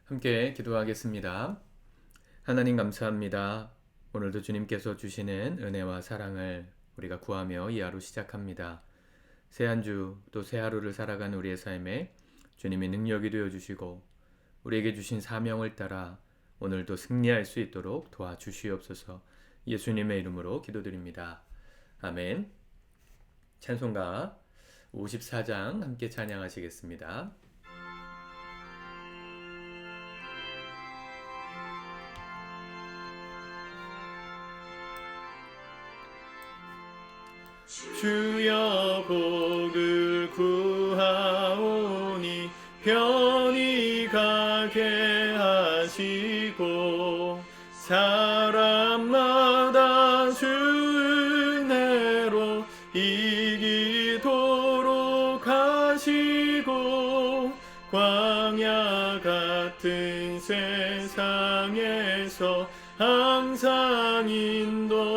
함께 기도하겠습니다. 하나님 감사합니다. 오늘도 주님께서 주시는 은혜와 사랑을 우리가 구하며 이 하루 시작합니다. 새 한 주 또 새 하루를 살아가는 우리의 삶에 주님의 능력이 되어 주시고 우리에게 주신 사명을 따라 오늘도 승리할 수 있도록 도와주시옵소서. 예수님의 이름으로 기도드립니다. 아멘. 찬송가 54장 함께 찬양하시겠습니다. 주여 복을 구하오니 편히 가게 하시고 사람마다 주 은혜로 이기도록 하시고 광야 같은 세상에서 항상 인도하소서.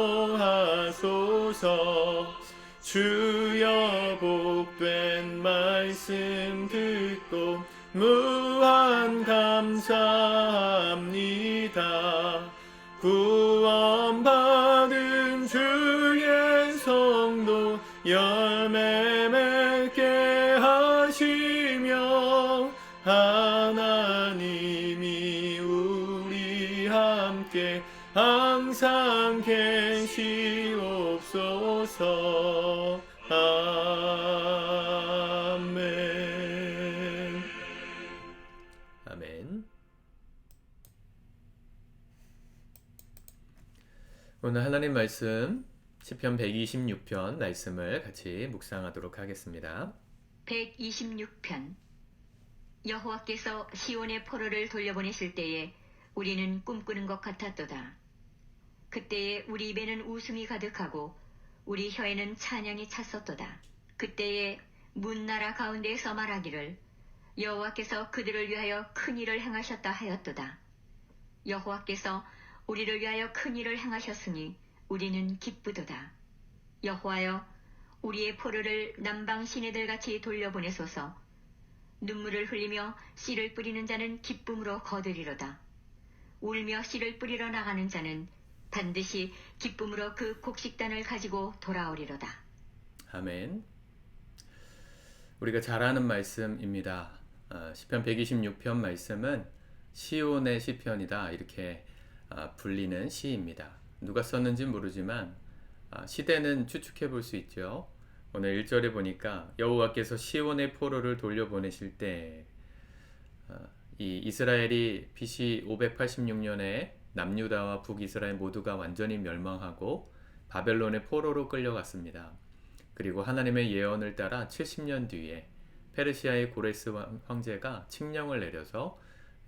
주여 복된 말씀 듣고 무한 감사합니다. 구원받은 주의 성도 열매 맺게 하시며 하나님이 우리 함께 항상 계시옵소서. 아멘. 아멘. 오늘 하나님 말씀 시편 126편 말씀을 같이 묵상하도록 하겠습니다. 126편. 여호와께서 시온의 포로를 돌려보내실 때에 우리는 꿈꾸는 것 같았도다. 그때에 우리 입에는 웃음이 가득하고 우리 혀에는 찬양이 찼었도다. 그때에 문나라 가운데에서 말하기를 여호와께서 그들을 위하여 큰 일을 행하셨다 하였도다. 여호와께서 우리를 위하여 큰 일을 행하셨으니 우리는 기쁘도다. 여호와여, 우리의 포로를 남방 시내들같이 돌려보내소서. 눈물을 흘리며 씨를 뿌리는 자는 기쁨으로 거두리로다. 울며 씨를 뿌리러 나가는 자는 반드시 기쁨으로 그 곡식단을 가지고 돌아오리로다. 아멘. 우리가 잘 아는 말씀입니다. 시편 126편 말씀은 시온의 시편이다 이렇게 불리는 시입니다. 누가 썼는지 모르지만 시대는 추측해 볼 수 있죠. 오늘 1절에 보니까 여호와께서 시온의 포로를 돌려보내실 때 이 이스라엘이 BC 586년에 남유다와 북이스라엘 모두가 완전히 멸망하고 바벨론의 포로로 끌려갔습니다. 그리고 하나님의 예언을 따라 70년 뒤에 페르시아의 고레스 황제가 칙령을 내려서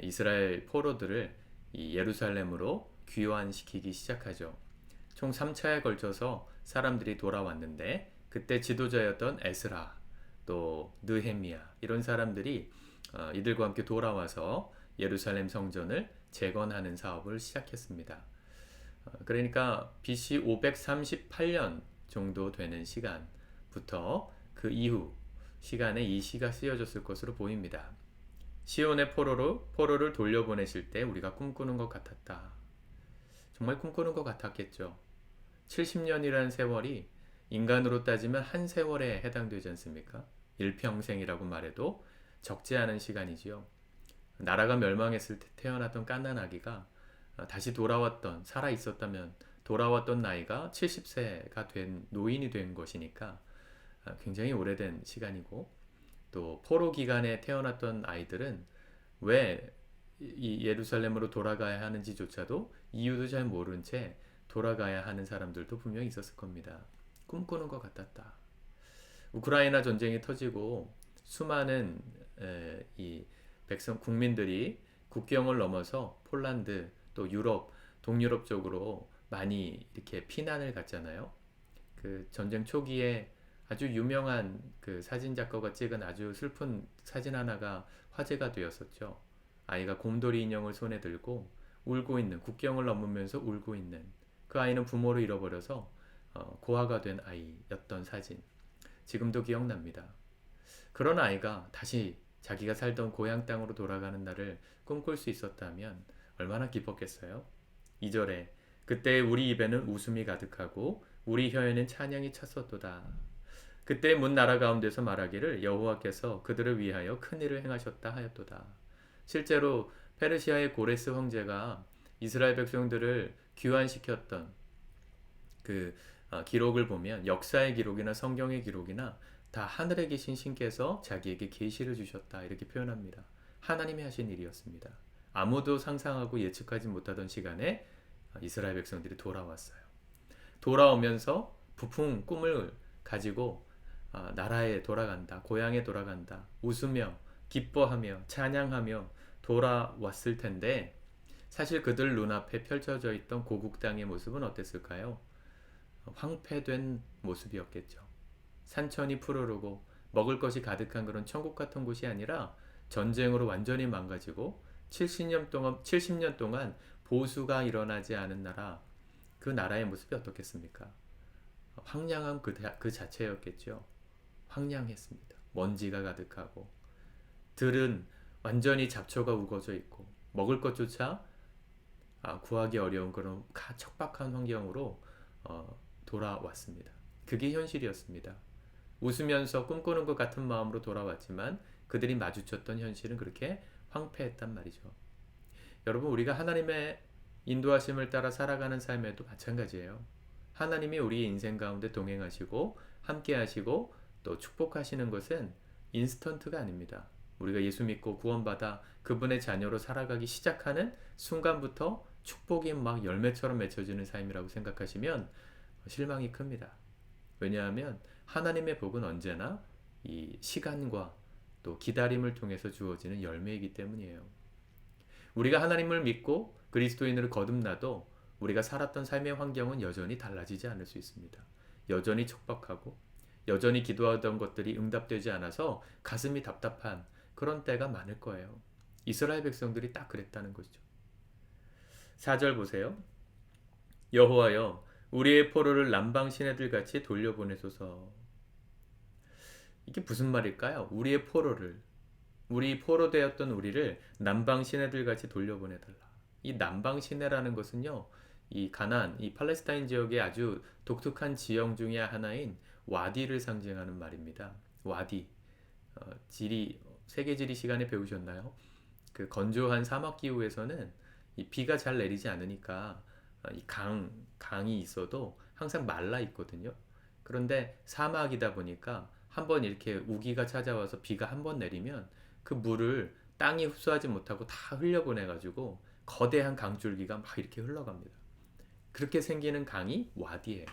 이스라엘 포로들을 이 예루살렘으로 귀환시키기 시작하죠. 총 3차에 걸쳐서 사람들이 돌아왔는데 그때 지도자였던 에스라 또 느헤미야 이런 사람들이 이들과 함께 돌아와서 예루살렘 성전을 재건하는 사업을 시작했습니다. 그러니까 BC 538년 정도 되는 시간부터 그 이후 시간에 이 시가 쓰여졌을 것으로 보입니다. 시온의 포로를 돌려보내실 때 우리가 꿈꾸는 것 같았다. 정말 꿈꾸는 것 같았겠죠. 70년이라는 세월이 인간으로 따지면 한 세월에 해당되지 않습니까? 일평생이라고 말해도 적지 않은 시간이지요. 나라가 멸망했을 때 태어났던 갓난 아기가 다시 살아 있었다면 돌아왔던 나이가 70세가 된 노인이 된 것이니까 굉장히 오래된 시간이고, 또 포로 기간에 태어났던 아이들은 왜 이 예루살렘으로 돌아가야 하는지조차도 이유도 잘 모른 채 돌아가야 하는 사람들도 분명히 있었을 겁니다. 꿈꾸는 것 같았다. 우크라이나 전쟁이 터지고 수많은 이 국민들이 국경을 넘어서 폴란드 또 유럽, 동유럽 쪽으로 많이 이렇게 피난을 갔잖아요. 그 전쟁 초기에 아주 유명한 그 사진 작가가 찍은 아주 슬픈 사진 하나가 화제가 되었었죠. 아이가 곰돌이 인형을 손에 들고 울고 있는, 국경을 넘으면서 울고 있는, 그 아이는 부모를 잃어버려서 고아가 된 아이였던 사진. 지금도 기억납니다. 그런 아이가 다시 자기가 살던 고향 땅으로 돌아가는 날을 꿈꿀 수 있었다면 얼마나 기뻤겠어요? 2절에 그때 우리 입에는 웃음이 가득하고 우리 혀에는 찬양이 찼었도다. 그때 문 나라 가운데서 말하기를 여호와께서 그들을 위하여 큰 일을 행하셨다 하였도다. 실제로 페르시아의 고레스 황제가 이스라엘 백성들을 귀환시켰던 그 기록을 보면 역사의 기록이나 성경의 기록이나 다 하늘에 계신 신께서 자기에게 계시를 주셨다 이렇게 표현합니다. 하나님이 하신 일이었습니다. 아무도 상상하고 예측하지 못하던 시간에 이스라엘 백성들이 돌아왔어요. 돌아오면서 부푼 꿈을 가지고 나라에 돌아간다, 고향에 돌아간다, 웃으며 기뻐하며 찬양하며 돌아왔을 텐데 사실 그들 눈앞에 펼쳐져 있던 고국 땅의 모습은 어땠을까요? 황폐된 모습이었겠죠. 산천이 푸르르고 먹을 것이 가득한 그런 천국 같은 곳이 아니라 전쟁으로 완전히 망가지고 70년 동안 보수가 일어나지 않은 나라, 그 나라의 모습이 어떻겠습니까? 황량함 그 자체였겠죠. 황량했습니다. 먼지가 가득하고 들은 완전히 잡초가 우거져 있고 먹을 것조차 구하기 어려운 그런 척박한 환경으로 돌아왔습니다. 그게 현실이었습니다. 웃으면서 꿈꾸는 것 같은 마음으로 돌아왔지만 그들이 마주쳤던 현실은 그렇게 황폐했단 말이죠. 여러분, 우리가 하나님의 인도하심을 따라 살아가는 삶에도 마찬가지예요. 하나님이 우리의 인생 가운데 동행하시고 함께 하시고 또 축복하시는 것은 인스턴트가 아닙니다. 우리가 예수 믿고 구원받아 그분의 자녀로 살아가기 시작하는 순간부터 축복이 막 열매처럼 맺혀지는 삶이라고 생각하시면 실망이 큽니다. 왜냐하면 하나님의 복은 언제나 이 시간과 또 기다림을 통해서 주어지는 열매이기 때문이에요. 우리가 하나님을 믿고 그리스도인으로 거듭나도 우리가 살았던 삶의 환경은 여전히 달라지지 않을 수 있습니다. 여전히 척박하고 여전히 기도하던 것들이 응답되지 않아서 가슴이 답답한 그런 때가 많을 거예요. 이스라엘 백성들이 딱 그랬다는 것이죠. 4절 보세요. 여호와여 우리의 포로를 남방 시내들 같이 돌려보내소서. 이게 무슨 말일까요? 우리의 포로를, 우리 포로되었던 우리를 남방 시내들 같이 돌려보내달라. 이 남방 시내라는 것은요, 이 가나안, 이 팔레스타인 지역의 아주 독특한 지형 중에 하나인 와디를 상징하는 말입니다. 와디, 세계 지리 시간에 배우셨나요? 그 건조한 사막 기후에서는 이 비가 잘 내리지 않으니까 이 강이 있어도 항상 말라 있거든요. 그런데 사막이다 보니까 한번 이렇게 우기가 찾아와서 비가 한번 내리면 그 물을 땅이 흡수하지 못하고 다 흘려보내가지고 거대한 강줄기가 막 이렇게 흘러갑니다. 그렇게 생기는 강이 와디예요.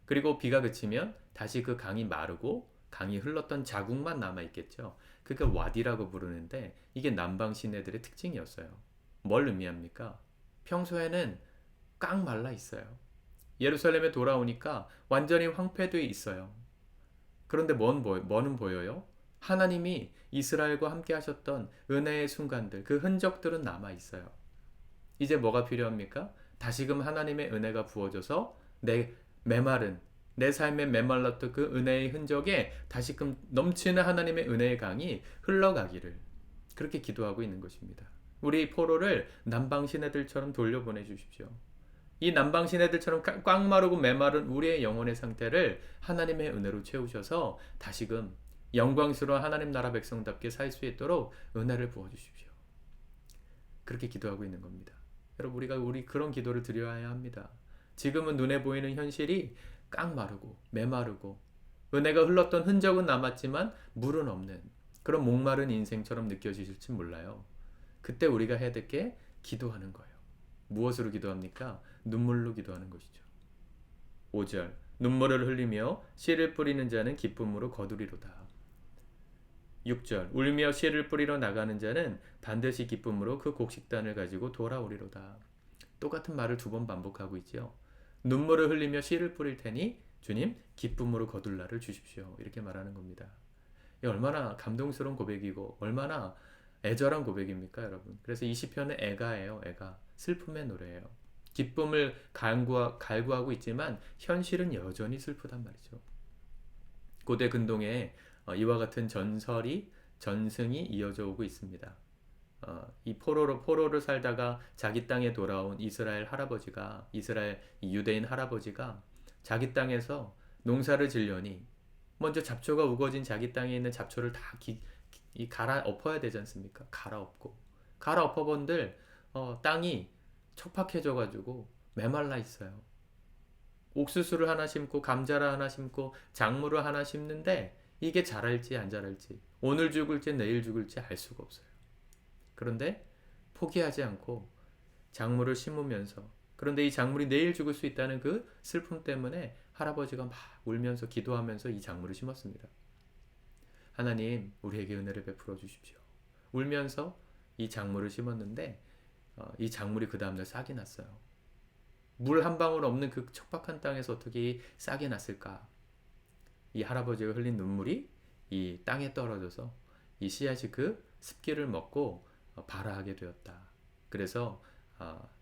그리고 비가 그치면 다시 그 강이 마르고 강이 흘렀던 자국만 남아있겠죠. 그게 와디라고 부르는데 이게 남방 시내들의 특징이었어요. 뭘 의미합니까? 평소에는 깡 말라 있어요. 예루살렘에 돌아오니까 완전히 황폐되어 있어요. 그런데 뭐는 보여요? 하나님이 이스라엘과 함께 하셨던 은혜의 순간들, 그 흔적들은 남아 있어요. 이제 뭐가 필요합니까? 다시금 하나님의 은혜가 부어져서 내 삶에 메말랐던 그 은혜의 흔적에 다시금 넘치는 하나님의 은혜의 강이 흘러가기를 그렇게 기도하고 있는 것입니다. 우리 포로를 남방 시내들처럼 돌려보내 주십시오. 이 남방 시내들처럼 꽉 마르고 메마른 우리의 영혼의 상태를 하나님의 은혜로 채우셔서 다시금 영광스러운 하나님 나라 백성답게 살 수 있도록 은혜를 부어 주십시오. 그렇게 기도하고 있는 겁니다. 여러분, 우리 그런 기도를 드려야 합니다. 지금은 눈에 보이는 현실이 깡 마르고 메마르고 은혜가 흘렀던 흔적은 남았지만 물은 없는 그런 목마른 인생처럼 느껴지실지 몰라요. 그때 우리가 해야 될 게 기도하는 거예요. 무엇으로 기도합니까? 눈물로 기도하는 것이죠. 5절 눈물을 흘리며 씨를 뿌리는 자는 기쁨으로 거두리로다. 6절 울며 씨를 뿌리러 나가는 자는 반드시 기쁨으로 그 곡식단을 가지고 돌아오리로다. 똑같은 말을 2번 반복하고 있죠. 눈물을 흘리며 씨를 뿌릴 테니 주님 기쁨으로 거둘 날을 주십시오. 이렇게 말하는 겁니다. 얼마나 감동스러운 고백이고 얼마나 애절한 고백입니까, 여러분? 그래서 이 시편은 애가예요. 애가 슬픔의 노래예요. 기쁨을 갈구하고 있지만 현실은 여전히 슬프단 말이죠. 고대 근동에 이와 같은 전설이 전승이 이어져 오고 있습니다. 이 포로를 살다가 자기 땅에 돌아온 이스라엘 이 유대인 할아버지가 자기 땅에서 농사를 지려니 먼저 잡초가 우거진 자기 땅에 있는 잡초를 다 갈아 엎어야 되지 않습니까? 갈아 엎어본들 땅이 척박해져 가지고 메말라 있어요. 옥수수를 하나 심고 감자를 하나 심고 작물을 하나 심는데 이게 자랄지 안 자랄지, 오늘 죽을지 내일 죽을지 알 수가 없어요. 그런데 포기하지 않고 작물을 심으면서, 그런데 이 작물이 내일 죽을 수 있다는 그 슬픔 때문에 할아버지가 막 울면서 기도하면서 이 작물을 심었습니다. 하나님, 우리에게 은혜를 베풀어 주십시오. 울면서 이 작물을 심었는데 이 작물이 그 다음날 싹이 났어요. 물 한 방울 없는 그 척박한 땅에서 어떻게 싹이 났을까? 이 할아버지가 흘린 눈물이 이 땅에 떨어져서 이 씨앗이 그 습기를 먹고 발아하게 되었다. 그래서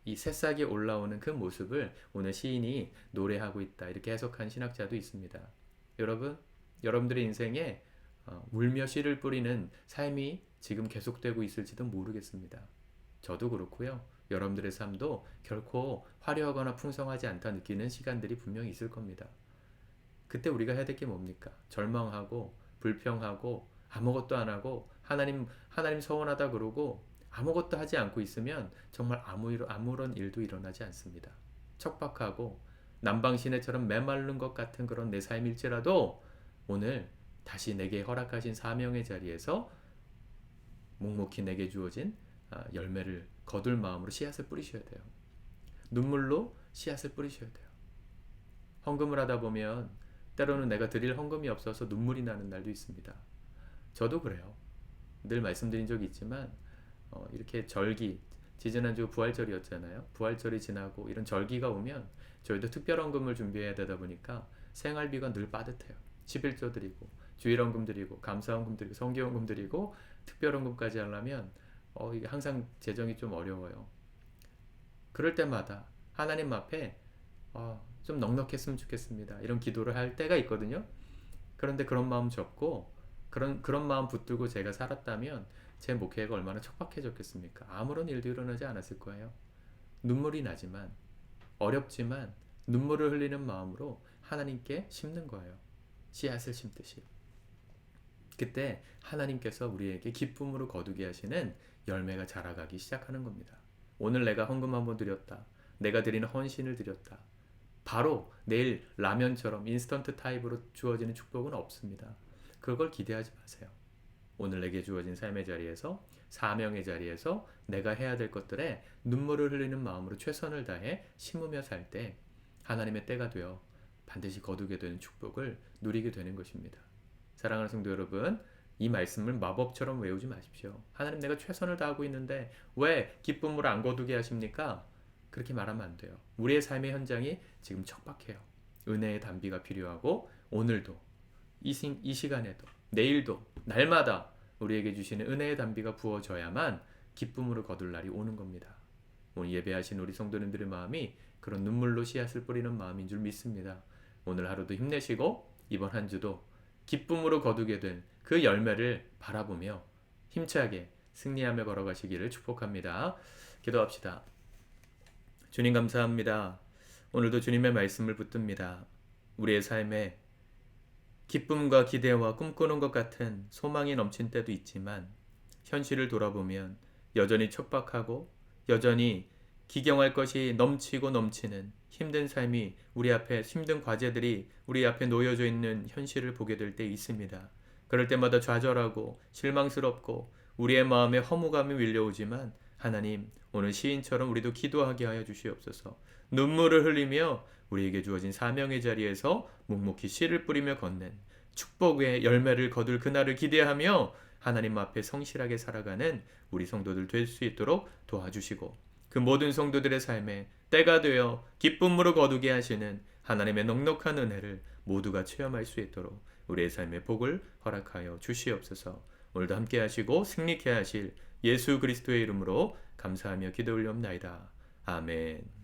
이 새싹이 올라오는 그 모습을 오늘 시인이 노래하고 있다, 이렇게 해석한 신학자도 있습니다. 여러분들의 인생에 울며 씨를 뿌리는 삶이 지금 계속되고 있을지도 모르겠습니다. 저도 그렇고요. 여러분들의 삶도 결코 화려하거나 풍성하지 않다 느끼는 시간들이 분명히 있을 겁니다. 그때 우리가 해야 될 게 뭡니까? 절망하고 불평하고 아무것도 안 하고 하나님 서운하다 그러고 아무것도 하지 않고 있으면 정말 아무런 일도 일어나지 않습니다. 척박하고 남방시내처럼 메마른 것 같은 그런 내 삶일지라도 오늘 다시 내게 허락하신 사명의 자리에서 묵묵히 내게 주어진 열매를 거둘 마음으로 씨앗을 뿌리셔야 돼요. 눈물로 씨앗을 뿌리셔야 돼요. 헌금을 하다 보면 때로는 내가 드릴 헌금이 없어서 눈물이 나는 날도 있습니다. 저도 그래요. 늘 말씀드린 적이 있지만 이렇게 절기, 지지난주 부활절이었잖아요. 부활절이 지나고 이런 절기가 오면 저희도 특별 헌금을 준비해야 되다 보니까 생활비가 늘 빠듯해요. 11조 드리고 주일 헌금 드리고 감사 헌금 드리고 성기 헌금 드리고 특별 헌금까지 하려면 이게 항상 재정이 좀 어려워요. 그럴 때마다 하나님 앞에 좀 넉넉했으면 좋겠습니다, 이런 기도를 할 때가 있거든요. 그런데 그런 마음 접고 그런 마음 붙들고 제가 살았다면 제 목회가 얼마나 척박해졌겠습니까? 아무런 일도 일어나지 않았을 거예요. 눈물이 나지만, 어렵지만 눈물을 흘리는 마음으로 하나님께 심는 거예요. 씨앗을 심듯이. 그때 하나님께서 우리에게 기쁨으로 거두게 하시는 열매가 자라가기 시작하는 겁니다. 오늘 내가 헌금 한번 드렸다, 내가 드리는 헌신을 드렸다, 바로 내일 라면처럼 인스턴트 타입으로 주어지는 축복은 없습니다. 그걸 기대하지 마세요. 오늘 내게 주어진 삶의 자리에서, 사명의 자리에서 내가 해야 될 것들에 눈물을 흘리는 마음으로 최선을 다해 심으며 살 때 하나님의 때가 되어 반드시 거두게 되는 축복을 누리게 되는 것입니다. 사랑하는 성도 여러분, 이 말씀을 마법처럼 외우지 마십시오. 하나님, 내가 최선을 다하고 있는데 왜 기쁨으로 안 거두게 하십니까? 그렇게 말하면 안 돼요. 우리의 삶의 현장이 지금 척박해요. 은혜의 단비가 필요하고 오늘도 이 시간에도 내일도 날마다 우리에게 주시는 은혜의 단비가 부어져야만 기쁨으로 거둘 날이 오는 겁니다. 오늘 예배하신 우리 성도님들의 마음이 그런 눈물로 씨앗을 뿌리는 마음인 줄 믿습니다. 오늘 하루도 힘내시고 이번 한 주도 기쁨으로 거두게 된 그 열매를 바라보며 힘차게 승리하며 걸어가시기를 축복합니다. 기도합시다. 주님, 감사합니다. 오늘도 주님의 말씀을 붙듭니다. 우리의 삶에 기쁨과 기대와 꿈꾸는 것 같은 소망이 넘친 때도 있지만 현실을 돌아보면 여전히 척박하고 여전히 기경할 것이 넘치고 넘치는 힘든 삶이 힘든 과제들이 우리 앞에 놓여져 있는 현실을 보게 될 때 있습니다. 그럴 때마다 좌절하고 실망스럽고 우리의 마음에 허무감이 밀려오지만 하나님, 오늘 시인처럼 우리도 기도하게 하여 주시옵소서. 눈물을 흘리며 우리에게 주어진 사명의 자리에서 묵묵히 씨를 뿌리며 걷는 축복의 열매를 거둘 그날을 기대하며 하나님 앞에 성실하게 살아가는 우리 성도들 될 수 있도록 도와주시고, 그 모든 성도들의 삶에 때가 되어 기쁨으로 거두게 하시는 하나님의 넉넉한 은혜를 모두가 체험할 수 있도록 우리의 삶의 복을 허락하여 주시옵소서. 오늘도 함께 하시고 승리케 하실 예수 그리스도의 이름으로 감사하며 기도 올리옵나이다. 아멘.